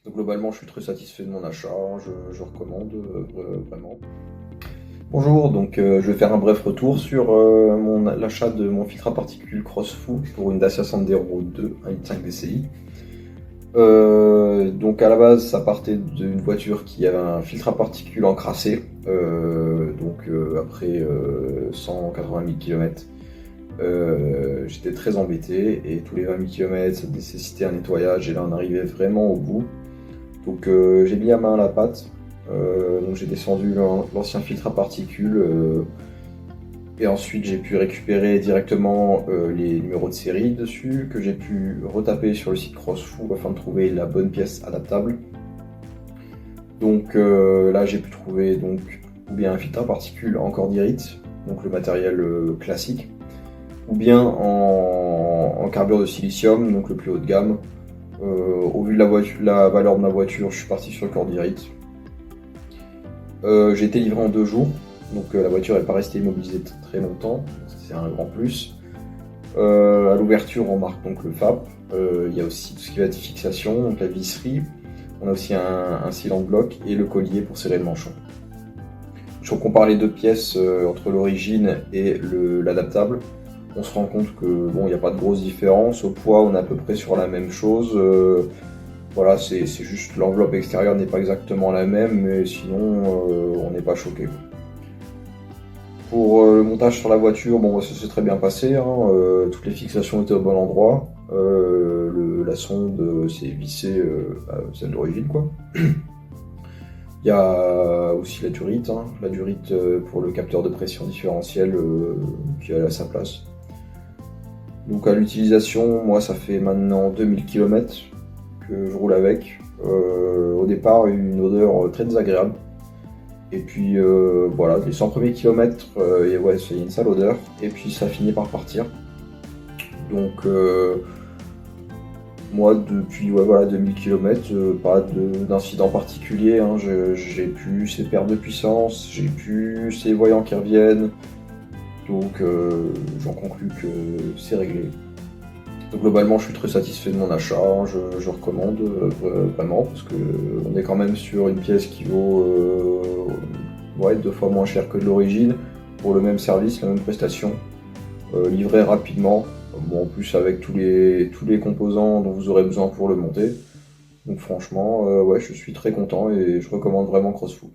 Donc globalement, je suis très satisfait de mon achat, je recommande vraiment. Bonjour, je vais faire un bref retour sur l'achat de mon filtre à particules Crossfoo pour une Dacia Sandero 2 1,5 DCI. Donc à la base, ça partait d'une voiture qui avait un filtre à particules encrassé. Après 180 000 km, j'étais très embêté et tous les 20 000 km, ça nécessitait un nettoyage et là on arrivait vraiment au bout. J'ai mis la main à la pâte. J'ai descendu l'ancien filtre à particules et ensuite j'ai pu récupérer directement les numéros de série dessus que j'ai pu retaper sur le site Crossfoo afin de trouver la bonne pièce adaptable. Là j'ai pu trouver ou bien un filtre à particules en cordierite, donc le matériel classique, ou bien en carbure de silicium, donc le plus haut de gamme. Au vu de la valeur de ma voiture, je suis parti sur le cordierite. J'ai été livré en 2 jours, la voiture n'est pas restée immobilisée très longtemps, c'est un grand plus. À l'ouverture, on marque donc le FAP. Il y a aussi tout ce qui va être fixation, donc la visserie. On a aussi un sealant bloc et le collier pour serrer le manchon. Si on compare les deux pièces entre l'origine et l'adaptable, on se rend compte que bon, il n'y a pas de grosse différence. Au poids, on est à peu près sur la même chose. Voilà, c'est juste l'enveloppe extérieure n'est pas exactement la même, mais sinon on n'est pas choqué. Pour le montage sur la voiture, bon, ça s'est très bien passé, hein, toutes les fixations étaient au bon endroit. La sonde s'est vissée à celle d'origine, quoi. Il y a aussi la durite, hein, pour le capteur de pression différentiel qui est à sa place. Donc à l'utilisation, moi ça fait maintenant 2000 km que je roule avec. Au départ, une odeur très désagréable. Et puis voilà, les 100 premiers kilomètres, il y a une sale odeur. Et puis ça finit par partir. Moi depuis 2000 km, pas d'incident particulier. Hein. J'ai plus ces pertes de puissance, j'ai plus ces voyants qui reviennent. J'en conclus que c'est réglé. Donc globalement, je suis très satisfait de mon achat, je recommande vraiment parce qu'on est quand même sur une pièce qui vaut 2 fois moins cher que de l'origine pour le même service, la même prestation, livré rapidement. Bon, en plus avec tous les composants dont vous aurez besoin pour le monter. Donc franchement, ouais, je suis très content et je recommande vraiment Crossfoo.